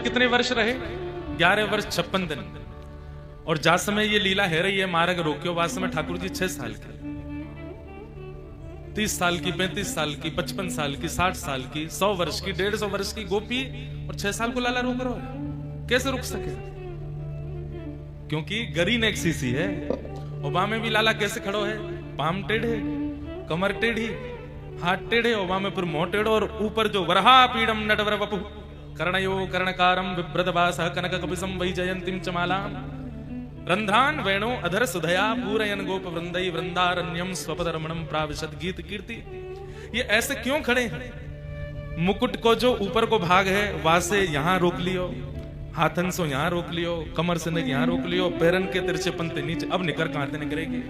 कितने वर्ष रहे? 11 वर्ष 56 दिन। और जा समय ये लीला है रही है मार्ग रोक्यो, वास में ठाकुर जी 6 साल के, 30 साल की, 35 साल की, 55 साल की, 60 साल की, 100 वर्ष की, 150 वर्ष की गोपी, और 6 साल को लाला रोक रहा है। कैसे रुक सके? क्योंकि गरी ने एक सीसी है। ओबा में भी लाला कैसे खड़ो है? पाम टेढ़े, कमर टेढ़ी, हाथ टेढ़े, ओबा में फिर मुंह टेढ़ो, और ऊपर जो वरहा पीड़म नटवर वपु कर्णयो कर्णकारम विभ्रतवासः कनक कपिसं वै जयंतीम चमालाम रंध्रान वेणो अधर सुधया पूरयन गोप वृंदई वृंदारण्यम स्वपदरमणम प्राविशत गीत कीर्ति। ये ऐसे क्यों खड़े हैं? मुकुट को जो ऊपर को भाग है वासे यहां रोक लियो, हाथन सो यहां रोक लियो, कमर से ने यहां रोक लियो, पैरन के तिरछे पंते नीचे। अब निकर कांटे निकलेगी।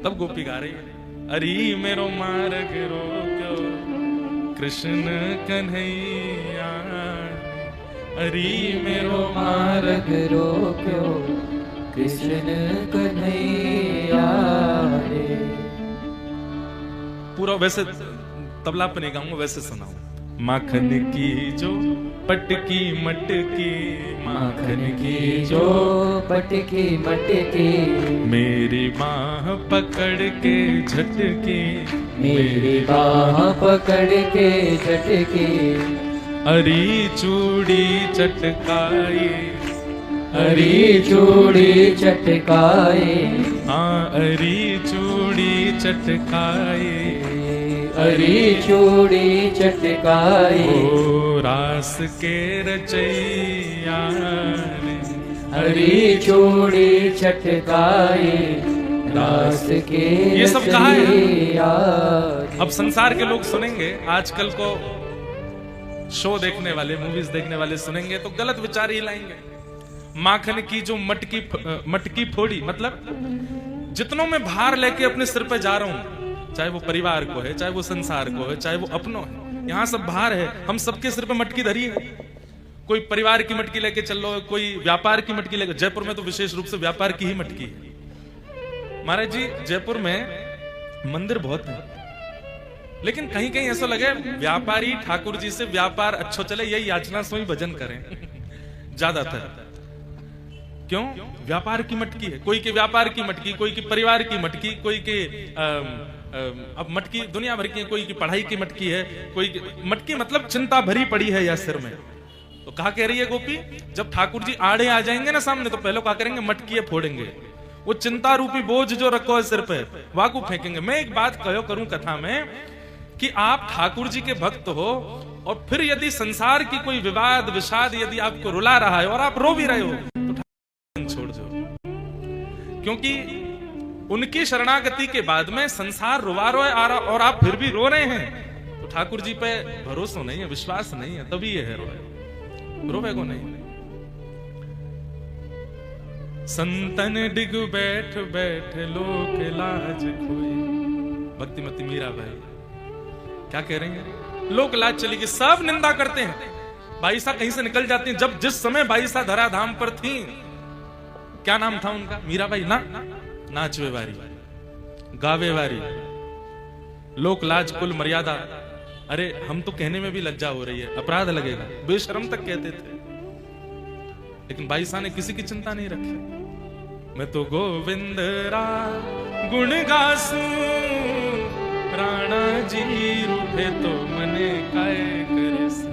तब गोपी गा रही है, अरे मेरो मार्ग रोक्यो कृष्ण कन्हैया, अरे मेरो मार्ग रोक्यो कृष्ण कन्हैया रे। पूरा वैसे तबला पे नहीं गाऊंगा, वैसे सुनाऊं। माखन की जो पटकी मटकी, माखन की जो पटकी मटकी, मेरी बाह पकड़ के झटकी, मेरी बाह पकड़ के झटकी, अरी चूड़ी चटकाई, अरी चूड़ी चटकाए, हाँ अरी चूड़ी चटकाई, अरी चूड़ी चटकाए, ओ रास के रचैया रे, हरी चूड़ी चटकाए, रास के ये सब कहा है। रचैया। अब संसार के लोग सुनेंगे, आजकल को शो देखने वाले, मूवीज देखने वाले सुनेंगे तो गलत विचार ही लाएंगे। माखन की जो मटकी फोड़ी, मतलब जितनों में भार लेके अपने सिर पे जा रहा हूं, चाहे वो परिवार को है, चाहे वो संसार को है, चाहे वो अपनों है, यहां सब भार है, हम सबके सिर पे मटकी धरी है। कोई परिवार की मटकी लेके चल लो, कोई व्यापार की मटकी लेके, जयपुर में तो विशेष रूप से व्यापार की ही मटकी है। महाराज जी जयपुर में मंदिर बहुत है, लेकिन कहीं कहीं ऐसा लगे व्यापारी ठाकुर जी से व्यापार अच्छा चले, यही याचना सोई भजन करें ज्यादातर। क्यों? व्यापार की मटकी है, कोई के व्यापार की मटकी, कोई की परिवार की मटकी, कोई के अब मटकी दुनिया भर की, कोई की पढ़ाई की मटकी है, कोई की मटकी मतलब चिंता भरी पड़ी है या सिर में। तो कहा कह रही है गोपी, जब ठाकुर जी आड़े आ जाएंगे ना सामने, तो पहले क्या करेंगे? मटकी फोड़ेंगे। वो चिंता रूपी बोझ जो रखो है सिर पे, वाकू फेंकेंगे। मैं एक बात करूं कथा में कि आप ठाकुर जी के भक्त हो, और फिर यदि संसार की कोई विवाद विषाद यदि आपको रुला रहा है और आप रो भी रहे हो, तो ठाकुर छोड़ दो। क्योंकि उनकी शरणागति के बाद में संसार रुवा रो है और आप फिर भी रो रहे हैं, तो ठाकुर जी पे भरोसा नहीं है, विश्वास नहीं है, तभी ये है रोवे को नहीं। संतन डिग बैठ बैठ लोक लाज खोई। भक्तिमती मीरा भाई क्या कह रही हैं? लोक लाज चली गई, सब निंदा करते हैं। बाईसा कहीं से निकल जाती हैं। जब जिस समय बाईसा धराधाम पर थी, क्या नाम था उनका? मीराबाई ना, नाचवे वारी, गावे वारी, लोक लाज कुल मर्यादा। अरे हम तो कहने में भी लज्जा हो रही है, अपराध लगेगा, बेशरम तक कहते थे। लेकिन बाईसा ने किसी की चिंता नहीं रखी। मैं तो गोविंद रा गुण गासू, राणा जी रूठे तो मने काय करे से।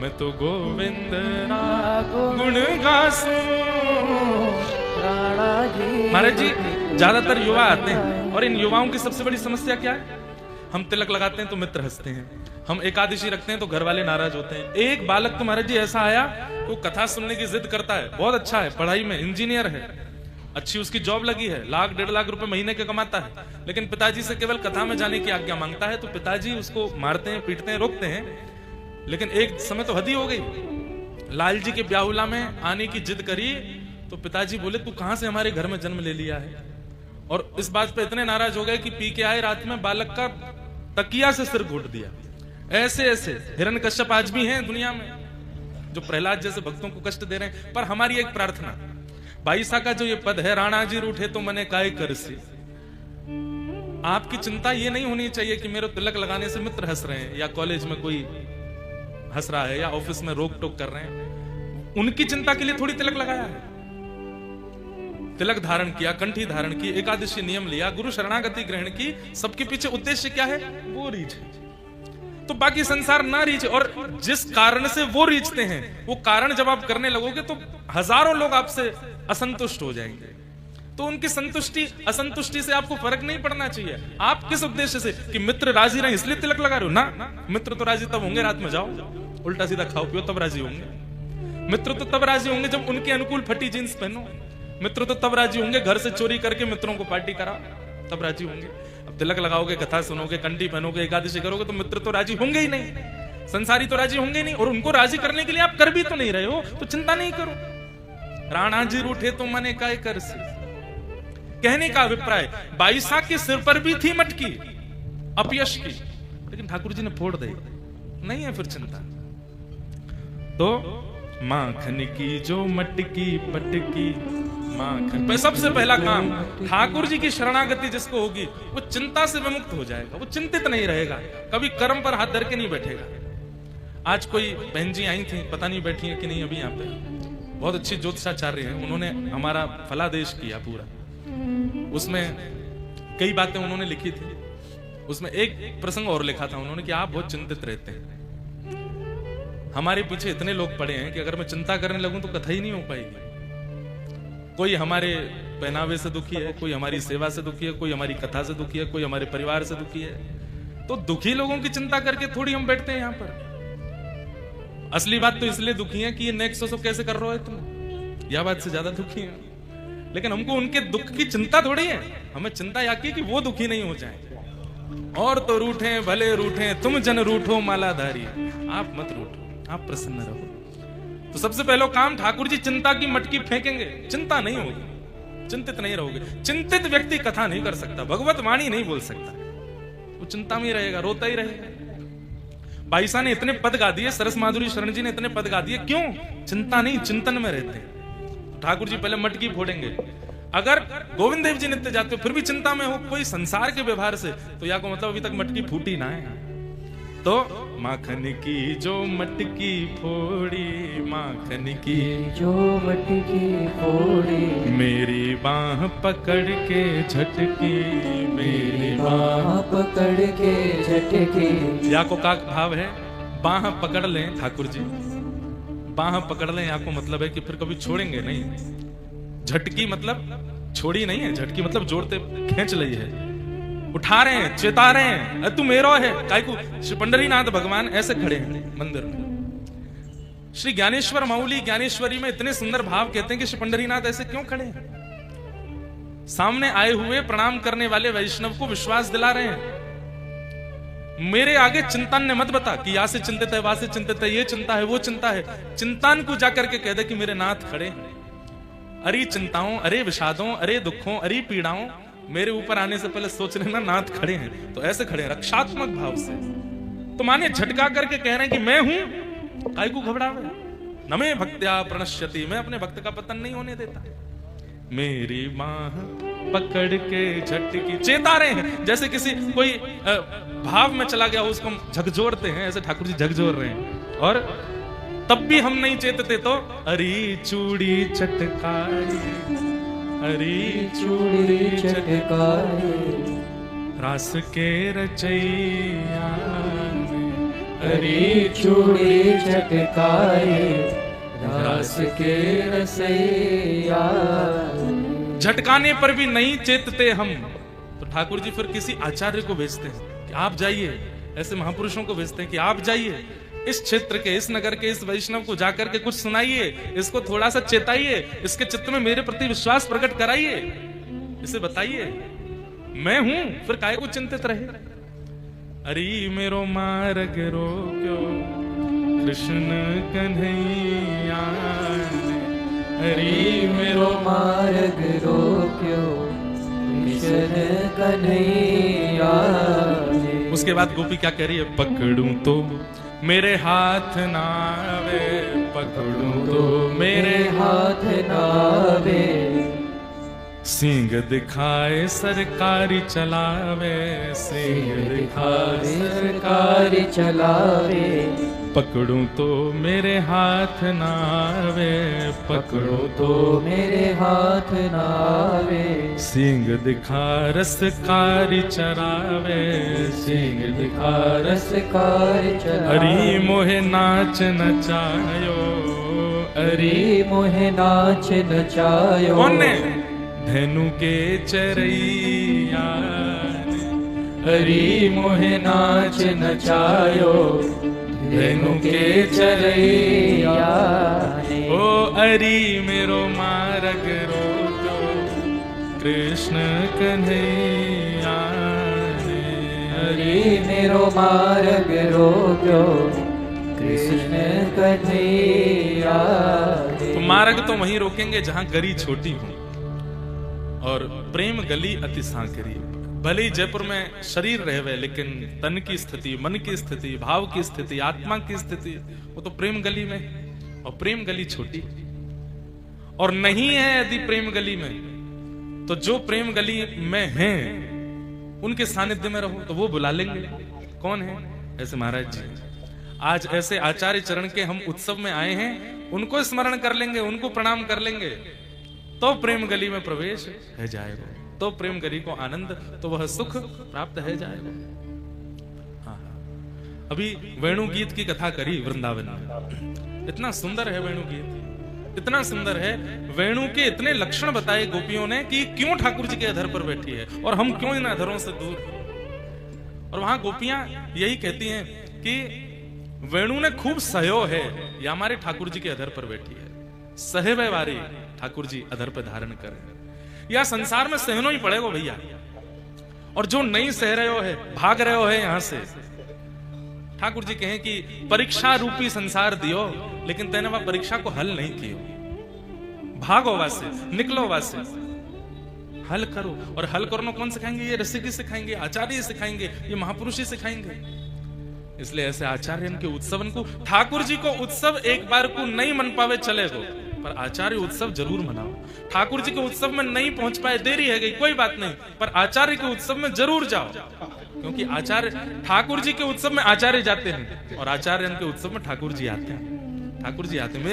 मैं तो गोविंद रा गुण गासू, राणा जी। महाराज जी ज्यादातर युवा आते हैं, और इन युवाओं की सबसे बड़ी समस्या क्या है? हम तिलक लगाते हैं तो मित्र हंसते हैं, हम एकादशी रखते हैं तो घर वाले नाराज होते हैं। एक बालक तो महाराज जी ऐसा आया, वो कथा सुनने की जिद करता है, बहुत अच्छा है, पढ़ाई में इंजीनियर है, अच्छी उसकी जॉब लगी है, 1.5 लाख रुपए महीने के कमाता है, लेकिन पिताजी से केवल कथा में जाने की आज्ञा मांगता है। तो पिताजी उसको मारते हैं, पीटते हैं, रोकते हैं। लेकिन एक समय तो हद ही हो गई। लाल जी के ब्याहुला में आने की जिद करी तो पिताजी बोले, तू कहां से हमारे घर में जन्म ले लिया है? और इस बात पे इतने नाराज हो गए कि पी के आए रात में बालक का तकिया से सिर घोट दिया। ऐसे ऐसे हिरण्यकश्यप आज भी हैं दुनिया में, जो प्रहलाद जैसे भक्तों को कष्ट दे रहे हैं। पर हमारी एक प्रार्थना, बाईसा का जो ये पद है, राणा जी रूठे तो मने काय करसी, आपकी चिंता ये नहीं होनी चाहिए कि मेरे तिलक लगाने से मित्र हंस रहे हैं, या कॉलेज में कोई हंस रहा है, या ऑफिस में रोक टोक कर रहे हैं। उनकी चिंता के लिए थोड़ी तिलक लगाया है। तिलक धारण किया, कंठी धारण की, एकादशी नियम लिया, गुरु शरणागति ग्रहण की, सबके पीछे उद्देश्य क्या है? वो रीझे। तो बाकी संसार ना रीझे, और जिस कारण से वो रीझते हैं वो कारण जब आप करने लगोगे तो हजारों लोग आपसे असंतुष्ट हो जाएंगे। तो उनकी संतुष्टि असंतुष्टि से आपको फर्क नहीं पड़ना चाहिए। आप किस उद्देश्य से, कि मित्र राजी रहे इसलिए तिलक लगा रहे हो ना? मित्र तो राजी तब होंगे रात में जाओ उल्टा सीधा खाओ पियो तब राजी होंगे। मित्र तो तब राजी होंगे जब उनके अनुकूल फटी जींस पहनो। मित्र तो तब राजी होंगे घर से चोरी करके मित्रों को पार्टी करा, तब राजी होंगे। अब तिलक लगाओगे, कथा सुनोगे, कंठी पहनोगे, एकादशी करोगे तो मित्र तो राजी होंगे ही नहीं, संसारी तो राजी होंगे ही नहीं। और उनको राजी करने के लिए आप कर भी तो नहीं रहे हो, तो चिंता नहीं करो। राणा जी रूठे तो मने काय कर से, कहने का अभिप्राय बाईसा के सिर पर भी थी मटकी अपयश की, लेकिन ठाकुर जी ने फोड़ दी, नहीं है फिर चिंता। तो माखन की जो मटकी पटकी माखन, सबसे पहला काम ठाकुर जी की शरणागति जिसको होगी वो चिंता से विमुक्त हो जाएगा, वो चिंतित नहीं रहेगा, कभी कर्म पर हाथ धर के नहीं बैठेगा। आज कोई बहन जी आई थी, पता नहीं बैठी है कि नहीं अभी यहाँ पे, बहुत अच्छी ज्योतिषाचार्य है, उन्होंने हमारा फलादेश किया पूरा। उसमें कई बातें उन्होंने लिखी थी, उसमें एक प्रसंग और लिखा था उन्होंने कि आप बहुत चिंतित रहते हैं, हमारे पीछे इतने लोग पड़े हैं कि अगर मैं चिंता करने लगूं तो कथा ही नहीं हो पाएगी। कोई हमारे पहनावे से दुखी है, कोई हमारी सेवा से दुखी है, कोई हमारी कथा से दुखी है, कोई हमारे परिवार से दुखी है। तो दुखी लोगों की चिंता करके थोड़ी हम बैठते हैं यहाँ पर। असली बात तो इसलिए दुखी है कि ये नेक्स्ट सो कैसे कर रहे हो तुम, यह बात से ज्यादा दुखी है। लेकिन हमको उनके दुख की चिंता थोड़ी है, हमें चिंता या की कि वो दुखी नहीं हो जाए। और तो रूठे भले रूठे तुम जन रूठो मालाधारी, आप मत रूठो, आप प्रसन्न रहो। तो सबसे पहला काम ठाकुर जी चिंता की मटकी फेंकेंगे, चिंता नहीं होगी, चिंतित नहीं रहोगे। चिंतित व्यक्ति कथा नहीं कर सकता, भगवत वाणी नहीं बोल सकता, वो चिंता में रहेगा, रोता ही रहेगा। बाईसा ने इतने पद गा दिए, सरस माधुरी शरण जी ने इतने पद गा दिए, क्यों? चिंता नहीं, चिंतन में रहते हैं। तो ठाकुर जी पहले मटकी फोड़ेंगे। अगर गोविंद देव जी नित्य जाते हो फिर भी चिंता में हो कोई संसार के व्यवहार से, तो या को मतलब अभी तक मटकी फूटी ना है। तो माखन की जो मटकी फोड़ी, माखन की जो मटकी फोड़ी, मेरी बाह पकड़ के झटकी, मेरी बाह पकड़ के झटकी। या को का भाव है, बाह पकड़ लें ठाकुर जी, बाह पकड़ लें, या को मतलब है कि फिर कभी छोड़ेंगे नहीं। झटकी मतलब छोड़ी नहीं है, झटकी मतलब जोड़ते खींच ली है, उठा रहे हैं, चेता रहे हैं, तू मेरो है। काय को श्री पंडरीनाथ भगवान ऐसे खड़े हैं मंदिर में। श्री ज्ञानेश्वर माउली ज्ञानेश्वरी में इतने सुंदर भाव कहते हैं कि श्री पंडरीनाथ ऐसे क्यों खड़े हैं? सामने आए हुए प्रणाम करने वाले वैष्णव को विश्वास दिला रहे हैं। मेरे आगे चिंतन ने मत बता कि यहां से चिंतित है, वहां से चिंतित है, ये चिंता है, वो चिंता है। चिंतन को जाकर के कह दे कि मेरे नाथ खड़े हैं। अरे चिंताओं, अरे विषादों, अरे दुखों, अरे पीड़ाओं, मेरे ऊपर आने से पहले सोच लेना नाथ खड़े हैं। तो ऐसे खड़े हैं रक्षात्मक भाव से। तो माने झटका करके कह रहे हैं कि मैं हूं, काय को घबरावे, न मैं भक्त्या प्रणश्यति, मैं अपने भक्त का पतन नहीं होने देता। मेरी बाह पकड़ के झटकी, चेता रहे हैं, जैसे किसी कोई भाव में चला गया हो उसको झकझोरते हैं, ऐसे ठाकुर जी झकझोर रहे हैं। और तब भी हम नहीं चेतते तो अरे चूड़ी चटकाई, अरे चूड़ी चटकाई, रास के रचैया, अरे चूड़ी चटकाई, रास के रसैया। झटकाने पर भी नहीं चेतते हम, तो ठाकुर जी फिर किसी आचार्य को भेजते हैं कि आप जाइए, ऐसे महापुरुषों को भेजते हैं कि आप जाइए इस क्षेत्र के, इस नगर के, इस वैष्णव को जाकर के कुछ सुनाइए, इसको थोड़ा सा चेताइए, इसके चित्त में मेरे प्रति विश्वास प्रकट कराइए, इसे बताइए मैं हूं, फिर काहे को चिंतित रहे। अरे मेरो मार्ग रोक्यो कृष्ण कन्हैया, अरे मेरो मार्ग रोक्यो कृष्ण कन्हैया। उसके बाद गोपी क्या कह रही है, पकड़ूं तो मेरे हाथ नावे, पकड़ूं तो मेरे हाथ नावे, सिंह दिखाए सरकारी चलावे, सिंह दिखाए सरकारी चलावे, पकड़ूं तो मेरे हाथ ना आवे, पकड़ूं तो मेरे हाथ ना आवे, सींग दिखा रसकारी चरावे, सींग दिखा रसकार चला। हरी मोहे नाच नचायो, हरी मोहे नाच नचायो। कौन ने? धेनु के चरैया, हरी मोहे नाच नचायो, धेनु के चरैया ने। ओ अरी मेरो मार्ग रोको, कृष्ण कन्हैया ने। हरी मेरो मार्ग रोक्यो, कृष्ण कन्हैया ने। तो मार्ग तो वहीं रोकेंगे जहां गली छोटी हो और प्रेम गली अति सांकरी। भले ही जयपुर में शरीर रहे, लेकिन तन की स्थिति, मन की स्थिति, भाव की स्थिति, आत्मा की स्थिति वो तो प्रेम गली में, और प्रेम गली छोटी और नहीं है। यदि प्रेम गली में, तो जो प्रेम गली में हैं उनके सानिध्य में रहो तो वो बुला लेंगे। कौन है ऐसे? महाराज जी। आज ऐसे आचार्य चरण के हम उत्सव में आए हैं, उनको स्मरण कर लेंगे, उनको प्रणाम कर लेंगे तो प्रेम गली में प्रवेश है जाएगा, तो प्रेम गली को आनंद, तो वह सुख प्राप्त है जाएगा। हाँ, अभी वेणु गीत की कथा करी वृंदावन में। इतना सुंदर है वेणु गीत, इतना सुंदर है। वेणु के इतने लक्षण बताए गोपियों ने कि क्यों ठाकुर जी के अधर पर बैठी है और हम क्यों इन अधरों से दूर। और वहां गोपियां यही कहती हैं कि वेणु ने खूब सहयो है, या हमारे ठाकुर जी के अधर पर बैठी है। सहवे वारी ठाकुर जी अधर पर धारण करें, या संसार में सहनो ही पड़ेगा भैया। और जो नहीं सह रहे हो है, भाग रहे हो है यहां से, ठाकुर जी कहें कि परीक्षा रूपी संसार दियो, लेकिन तेने वह परीक्षा को हल नहीं कियो। भागो वासे, निकलो वासे, हल करो। और हल करना कौन सिखाएंगे? ये ऋषि सिखाएंगे, आचार्य सिखाएंगे, ये महापुरुष ही सिखाएंगे। इसलिए ऐसे आचार्य के उत्सवन को, ठाकुर जी को उत्सव एक बार को नहीं मन पावे चलेगा, पर आचार्य उत्सव जरूर मनाओ। ठाकुर जी के उत्सव में नहीं पहुंच पाए, देरी है गई, कोई बात नहीं, पर आचार्य के उत्सव में जरूर जाओ, क्योंकि आचार्य, ठाकुर जी के उत्सव में आचार्य जाते हैं और आचार्य के उत्सव में ठाकुर जी आते हैं। ठाकुर जी आते हैं।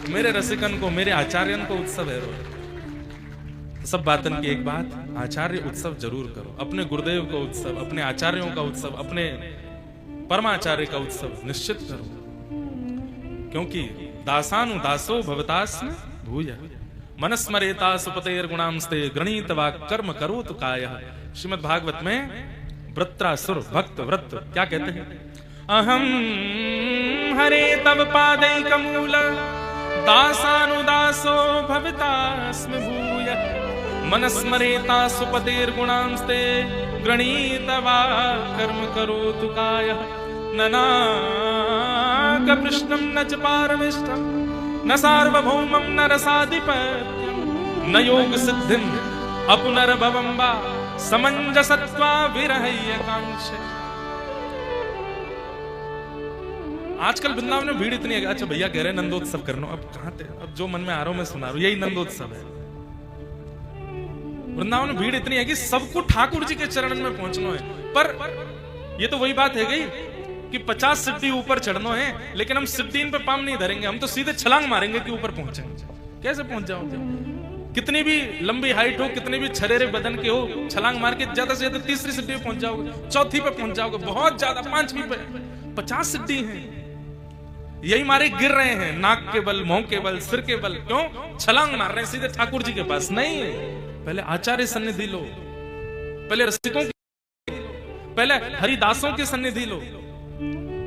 मेरे रसिकन को, मेरे आचार्यन को उत्सव है। सब बातन की एक बात, आचार्य उत्सव जरूर करो। अपने गुरुदेव का उत्सव, अपने आचार्यों का उत्सव, अपने परमाचार्य का उत्सव निश्चित करो, क्योंकि दासानु दासो भवतास्म भूय मनस्मरेता सुपतेर गुणांस्ते गणित वा कर्म करोत कायः। श्रीमद् भागवत में वृत्रासुर भक्त व्रत क्या कहते हैं? अहम हरे तव पादैकमूल दासानुदासो भवतास्म भूय मनस्मरेता सुपतेर गुणांस्ते गणित वा कर्म करोतु कायः। ननाक पृष्ठं न च पारमिष्ठं न सार्वभौमं न रसाधिपत्यं न योग सिद्धिं अपुनर्भवं वा समंजसत्वा विरहय्य कांक्षे। आजकल वृंदावन में भीड़ इतनी है। अच्छा भैया कह रहे हैं नंदोत्सव करना, अब कहां थे? अब जो मन में आ रहा हूं मैं सुना रहा हूं, यही नंदोत्सव है। वृंदावन में भीड़ इतनी है कि सबको ठाकुर जी के चरण में पहुंचना है। पर ये तो वही बात है गई कि 50 सिद्धि ऊपर चढ़ना है, लेकिन हम सिद्धि पे पाम नहीं धरेंगे, हम तो सीधे छलांग मारेंगे कि ऊपर पहुंचेंगे। कैसे पहुंच जाओगे? कितनी भी लंबी हाइट हो, कितने भी छरेरे बदन के हो, छलांग मार के ज्यादा से ज्यादा तीसरी सिद्धि पे पहुंच जाओगे, चौथी पे पहुंच जाओगे, बहुत ज्यादा पांचवी पे। 50 सिद्धि हैं, यही मारे गिर रहे हैं, नाक के बल, मुंह के बल, सिर के बल। क्यों? छलांग मार रहे हैं सीधे ठाकुर जी के पास। नहीं, पहले आचार्य सन्निधि लो, पहले रसिकों की, पहले हरिदासों की सन्निधि लो।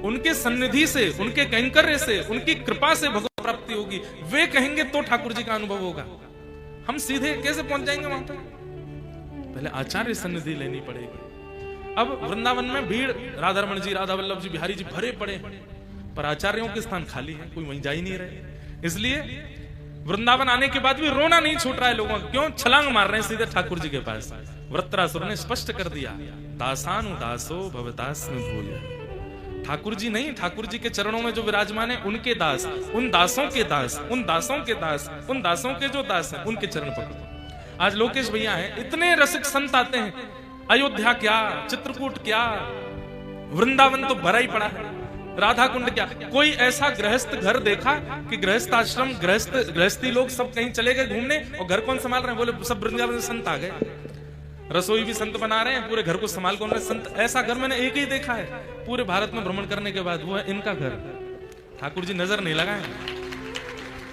उनके सन्निधि से, उनके कैंकर्य से, उनकी कृपा से भगवत प्राप्ति होगी। वे कहेंगे तो ठाकुर जी का अनुभव होगा। हम सीधे कैसे पहुंच जाएंगे वहां पर? पहले आचार्य सन्निधि लेनी पड़ेगी। अब वृंदावन में भीड़, राधारमण जी, राधा वल्लभ जी, बिहारी जी भरे पड़े हैं, पर आचार्यों के स्थान खाली है, कोई वहीं जा ही नहीं रहे। इसलिए वृंदावन आने के बाद भी रोना नहीं छूट रहा है लोगों का। क्यों? छलांग मार रहे हैं सीधे ठाकुर जी के पास। वृत्रासुर ने स्पष्ट कर दिया, दासानु दासो भवतास्म भूय। ठाकुर जी नहीं, ठाकुर जी के चरणों में जो विराजमान है उनके दास, उन दासों के दास, उन दासों के दास, उन दासों के जो दास हैं उनके चरण पकड़ो। आज लोकेश भैया हैं, इतने रसिक संत आते हैं, अयोध्या क्या, चित्रकूट क्या, वृंदावन तो भरा ही पड़ा है। राधा कुंड क्या, कोई ऐसा गृहस्थ घर देखा कि गृहस्थ आश्रम गृहस्थी लोग सब कहीं चले गए घूमने और घर कौन संभाल रहे हैं? बोले सब वृंदावन से संत आ गए, रसोई भी संत बना रहे हैं, पूरे घर को संभाल कौन रहे संत। ऐसा घर मैंने एक ही देखा है पूरे भारत में भ्रमण करने के बाद, वो है इनका घर। ठाकुर जी नजर नहीं लगाए।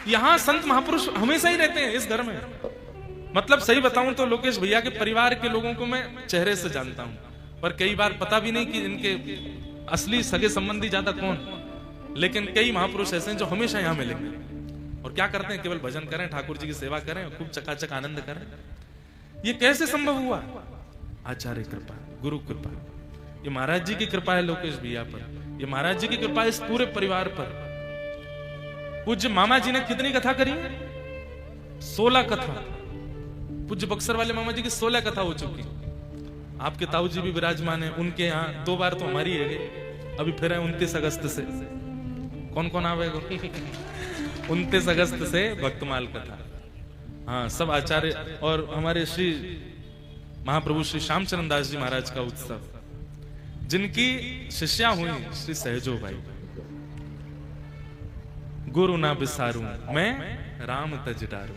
यहां संत महापुरुष हमेशा ही रहते हैं इस घर में। मतलब सही बताऊं तो लोकेश भैया के परिवार के लोगों को मैं चेहरे से जानता हूं, पर कई बार पता भी नहीं कि इनके असली सगे संबंधी ज्यादा कौन। लेकिन कई महापुरुष ऐसे हैं जो हमेशा यहां मिलेंगे और क्या करते हैं, केवल भजन करें, ठाकुर जी की सेवा करें, खूब चकाचक आनंद करें। ये कैसे संभव हुआ? आचार्य कृपा, गुरु कृपा, ये महाराज जी की कृपा है लोकेश भैया पर, ये महाराज जी की कृपा इस पूरे परिवार पर। पूज्य मामा जी ने कितनी कथा करी? 16 कथा। पूज्य बक्सर वाले मामा जी की 16 कथा हो चुकी। आपके ताऊ जी भी विराजमान है, उनके यहाँ 2 बार तो हमारी है, अभी फिर है 29 अगस्त से। कौन कौन आवेगा? 29 अगस्त से भक्तमाल कथा। हाँ, सब आचार्य और हमारे श्री महाप्रभु श्री श्यामचरण दास जी महाराज का उत्सव, जिनकी शिष्या हुई श्री सहजो भाई। गुरु ना बिसारू मैं राम तज डारू,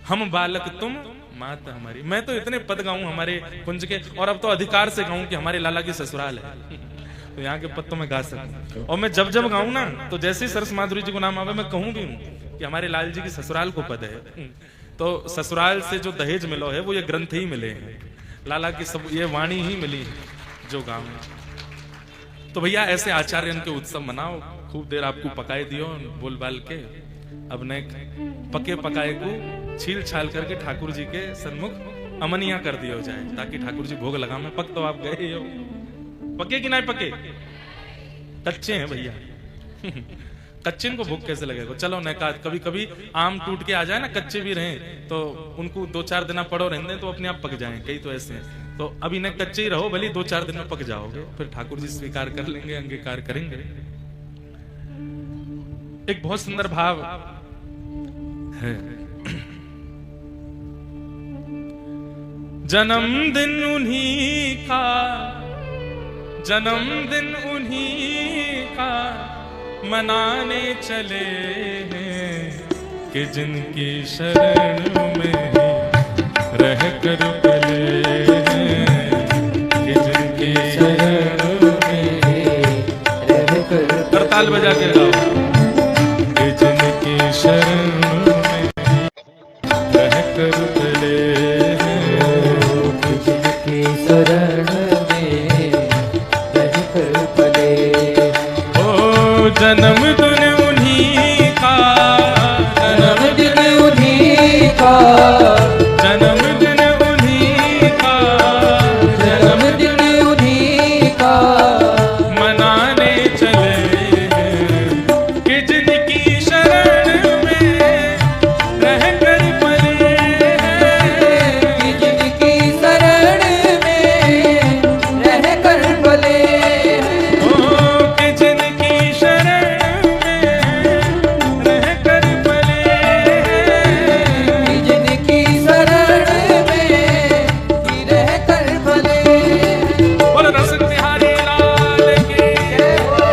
हम बालक तुम मात हमारी। मैं तो इतने पद गाऊं हमारे कुंज के, और अब तो अधिकार से गाऊं कि हमारे लाला की ससुराल है, तो यहाँ के पद तो मैं गा सकूं। और मैं जब जब गाऊं ना, तो जैसे ही सरस माधुरी जी को नाम आवे, मैं कहूं भी हूं कि हमारे लाल जी की ससुराल को पद है। तो ससुराल से जो दहेज मिलो है वो ये ग्रंथ ही मिले हैं, लाला की सब ये वाणी ही मिली है जो गाऊं। तो भैया ऐसे आचार्य के उत्सव मनाओ, खूब देर आपको पकाए दियो बोल बाल के। अब ने पके पकाए को छील छाल करके ठाकुर जी के सन्मुख अमनिया कर दिया जाए, ताकि ठाकुर जी भोग लगा में। पक तो आप गए हो, पके कि नहीं पके? कच्चे हैं भैया। कच्चे को भूख कैसे लगेगा? चलो नका कभी कभी आम टूट के आ जाए ना, कच्चे भी रहे तो उनको 2-4 दिन पड़ो रहने तो अपने आप पक जाएं। कई तो ऐसे हैं, तो अभी न कच्चे ही रहो, भले 2-4 दिन में पक जाओगे, फिर ठाकुर जी स्वीकार कर लेंगे, अंगीकार करेंगे। एक बहुत सुंदर भाव है। जन्मदिन उन्हीं का, जन्मदिन उन्हीं का मनाने चले हैं, कि जिनकी शरण में रह कर पले हैं, कि जिनकी शरण में रह कर। करताल बजा के गाओ। कि जिनकी शरण में रह कर पले हैं, कि जिनकी शरण में रह कर पले। ओ जन्मदिन उन्हीं का, जन्मदिन उन्हीं का, जन्मदिन उन्हीं का, जन्मदिन उन्हीं का मनाने चले हैं, कि जिनकी शरण में रह कर पले हैं, कि जिनकी शरण में रह कर पले हैं। ओ कि जिनकी शरण में रह कर पले हैं, कि जिनकी शरण में रह कर पले हैं। बोलो रस बिहारी लाल की जय हो।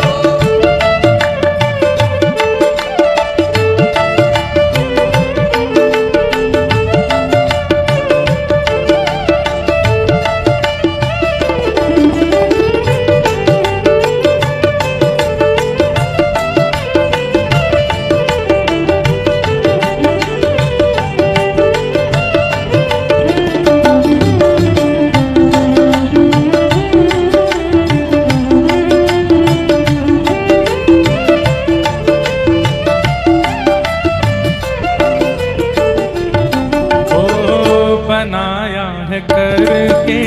बनाया है करके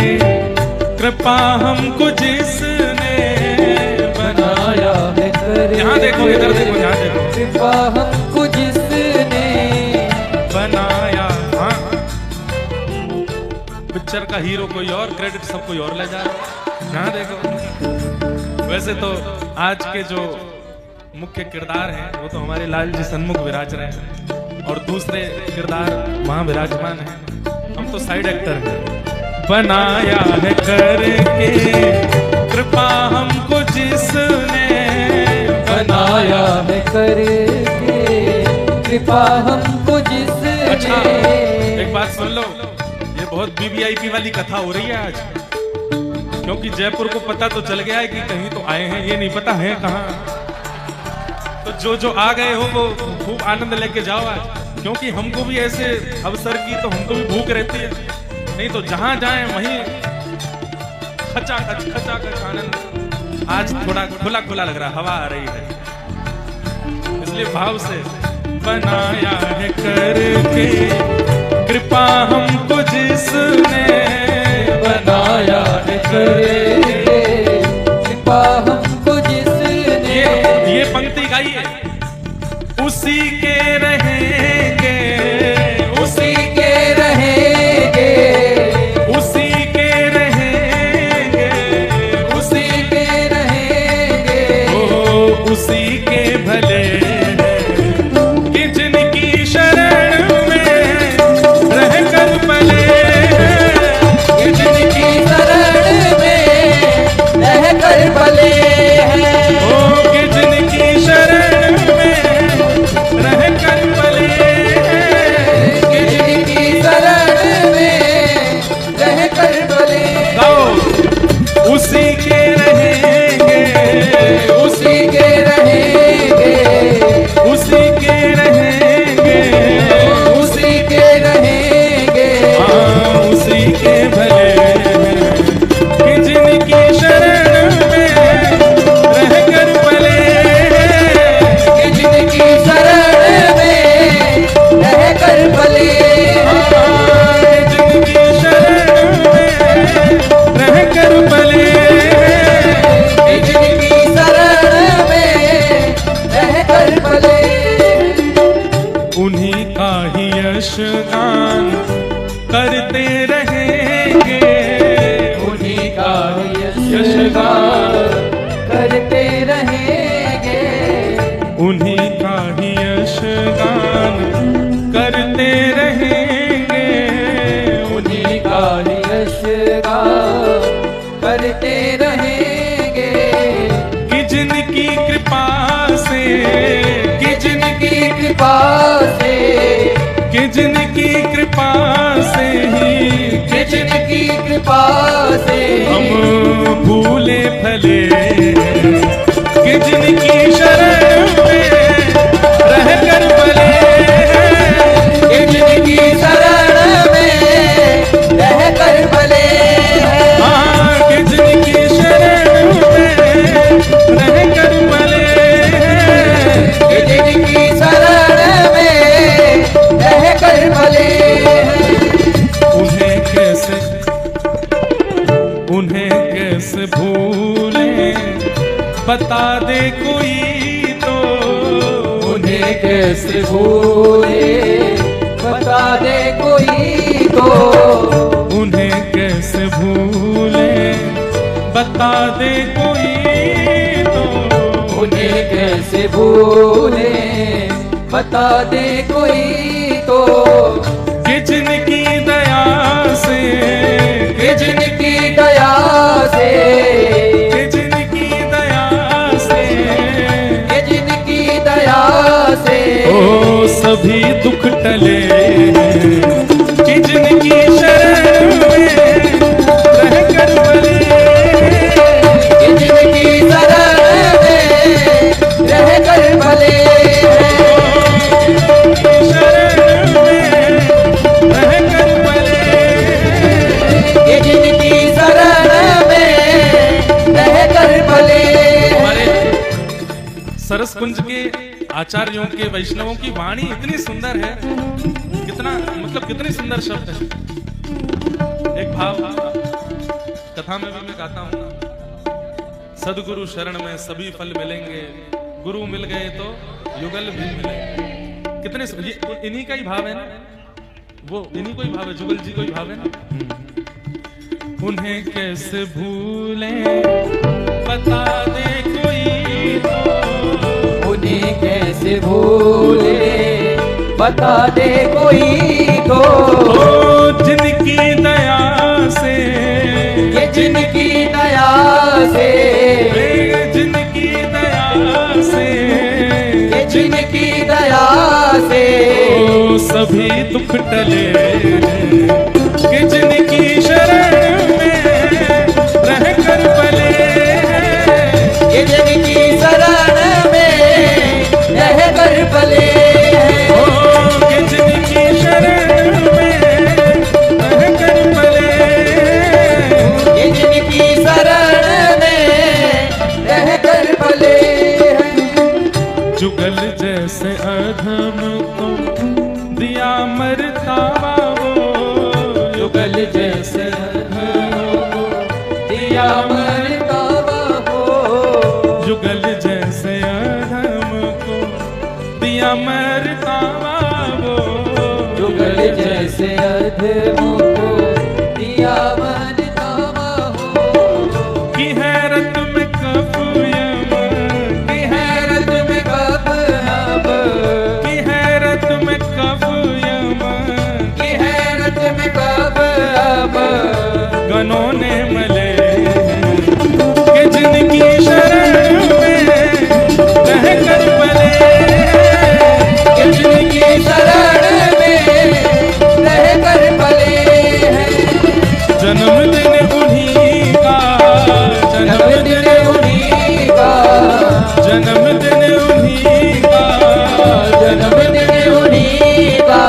कृपा हमको जिसने, बनाया है करके। यहाँ देखो, इधर देखो, यहाँ देखो। कृपा हमको जिसने बनाया। हाँ, पिक्चर का हीरो कोई और, क्रेडिट सब कोई और ले जा रहा है। यहाँ देखो। वैसे तो आज के जो मुख्य किरदार हैं वो तो हमारे लाल जी सन्मुख विराज रहे हैं, और दूसरे किरदार वहां विराजमान हैं, हम तो साइड एक्टर हैं। बनाया है करके कृपा कृपा हमको जिसने बनाया है करके, कृपा हमको जिसने। अच्छा एक बात सुन लो, ये बहुत वीवीआईपी वाली कथा हो रही है आज, क्योंकि जयपुर को पता तो चल गया है कि कहीं तो आए हैं, ये नहीं पता है कहाँ। तो जो आ गए हो वो खूब आनंद लेके जाओ आज, क्योंकि हमको भी ऐसे अवसर की तो हमको भी भूख रहती है, नहीं तो जहां जाएं वहीं खचाखच आनंद। आज थोड़ा खुला खुला लग रहा, हवा आ रही है, इसलिए भाव से बनाया है करके, कृपा हमको जिसने बनाया है करके, कृपा हमको जिसने। ये पंक्ति गाइए, उसी के रहेंगे, उसी के रहेंगे, उसी के रहेंगे, उसी के रहेंगे, ओ उसी के भले कि जिनकी शरण में रहकर पले, कि जिनकी शरण में रहकर भले हैं, ओ कि जिनकी शरण में रहकर पले, कि जिनकी शरण में रहकर भले। गाओ, उसी के रहेंगे, उसी के रहेंगे, उसी के रहेंगे, उसी के रहेंगे, हाँ उसी के भले कि जिनकी शरण में रहकर पले, कि जिनकी शरण में रहकर भले। हाँ जिनकी शरण में रहकर पले, कि जिनकी शरण में रहकर भले। उन्हीं का ही यशगान करते रहेंगे, उन्हीं का यशगान करते रहेंगे, उन्हीं का ही यशगान करते रहेंगे, उन्हीं का यशगान करते रहेंगे, कि जिनकी कृपा से, कि जिनकी कृपा से, कि जिनकी कृपा से ही, कि जिनकी कृपा से हम भूले भले, कि जिनकी शरण में रहकर भले, कि जिनकी शरण में रहकर भले हैं, हाँ कि जिनकी शरण में रहकर भले, कि जिनकी शरण में रहकर भले हैं। उन्हें कैसे भूले बता दे कोई तो, उन्हें कैसे भूले बता दे कोई तो, उन्हें कैसे भूले बता दे कोई तो, उन्हें कैसे भूले बता दे कोई तो, कि जिनकी दया से, कि जिनकी दया से, कि जिनकी दया से, कि जिनकी दया से ओ सभी दुख टले, कि जिनकी शरण में रहकर भले, कि जिनकी शरण में रहकर भले शरण में रहकर भले, कि जिनकी शरण में रहकर भले। हमारे सरसकुंज के आचार्यों के वैष्णवों की वाणी इतनी सुंदर है, कितना मतलब कितने सुंदर शब्द है। एक भाव कथा में भी मैं गाता हूं, सदगुरु शरण में सभी फल मिलेंगे, गुरु मिल गए तो युगल भी मिलेंगे। कितने ये इन्हीं का ही भाव है ना, वो इन्हीं को ही भाव है, जुगल जी को ही भाव है ना। उन्हें कैसे भूले बता दे कोई तो, उन्हें कैसे भूले बता दे कोई तो, ओ जिनकी दया से, ये जिनकी दया से, जिनकी दया से, जिनकी दया से सभी दुख टले, कि जिनकी शरण में रह कर पले, ये जिनकी शरण में रह कर पले, कि जिनकी शरण में रह कर पले, ये जिनकी शरण में रह कर पले। जुगल जैसे अधम को दिया मरतावा वो, जुगल जैसे अधम को दिया मरतावा हो, जुगल जैसे अधम को दिया मरतावा वो, जुगल जैसे अधम को दिया मरतावा हो, की हैरत में कब यमन, की हैरत में कब अब, की हैरत में कब यमन, की हैरत में कब अब गनों ने मले, कि जिनकी शरण में रह कर पले, कि जिनकी शरण में रह कर पले हैं। जन्मदिन उन्हीं का, जन्मदिन उन्हीं का, जन्मदिन उन्हीं का, जन्मदिन उन्हीं का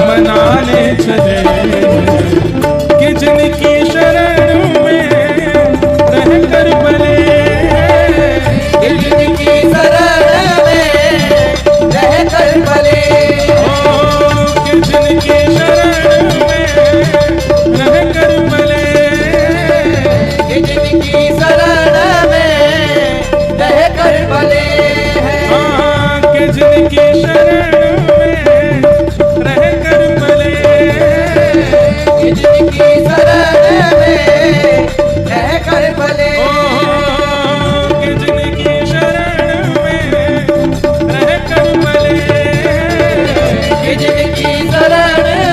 मनाने चले, कि जिनकी शरण में रह कर पले, कि जिनकी शरण में रह कर पले, कि जिनकी शरण में रह कर पले, कि जिनकी शरण में रह कर पले हैं। हाँ, कि जिनकी शरण में रह कर पले, कि जिनकी शरण में रह कर पले, कि जिनकी शरण में रह कर पले, कि जिनकी शरण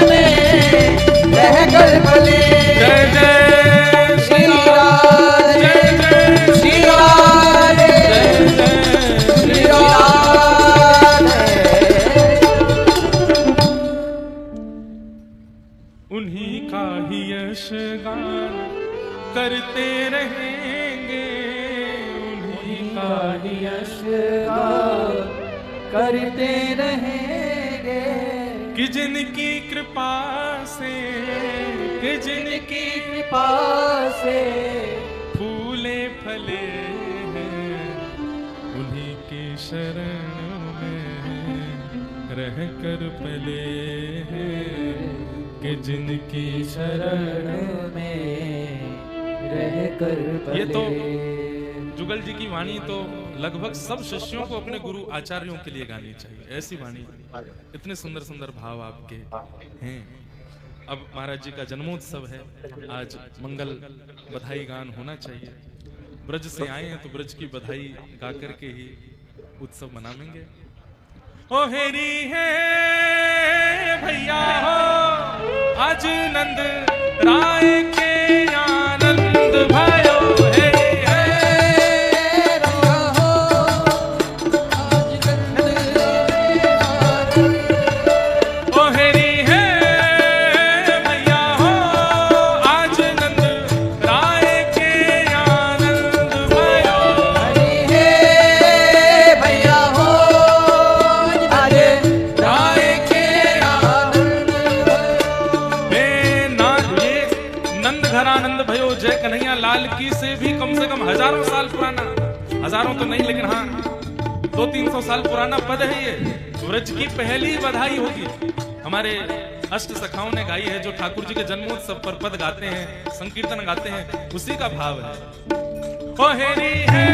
में रह कर पले। जय जय श्री श्री राम, राधे, जय जय श्री राधे, जय श्री राधे। उन्हीं का ही यश गान करते रहेंगे, उन्हीं का ही यश गान करते रहेंगे, कि जिनकी कृपा से, कि जिनकी कृपा से फूले फले हैं, उन्हीं की शरण में रह कर पले हैं, कि जिनकी शरण में रह कर पले। ये तो जुगल जी की वाणी तो लगभग सब शिष्यों को अपने गुरु आचार्यों के लिए गानी चाहिए, ऐसी वाणी, इतने सुंदर सुंदर भाव आपके हैं। अब महाराज जी का जन्मोत्सव है, आज मंगल बधाई गान होना चाहिए। ब्रज से आए हैं तो ब्रज की बधाई गा करके ही उत्सव मनाएंगे। ओ हेरी है भैया हो आज नंद राय के आनंद भयो, हेरी है रंगा हो आज नंद ओ हेरी है भैया हो आज नंद राय के आनंद भयो, हरि हे भैया हो आज राय के आनंद बे ना ये नंद घरानंद भयो जय कन्हैया लाल की से भी कम से कम हजारों साल पुराना, हजारों तो नहीं लेकिन हाँ 200-300 साल पुराना पद है ये। व्रज की पहली बधाई होगी। हमारे अष्ट सखाओं ने गाई है, जो ठाकुर जी के जन्मोत्सव पर पद गाते हैं, संकीर्तन गाते हैं, उसी का भाव है। ओ हेरी है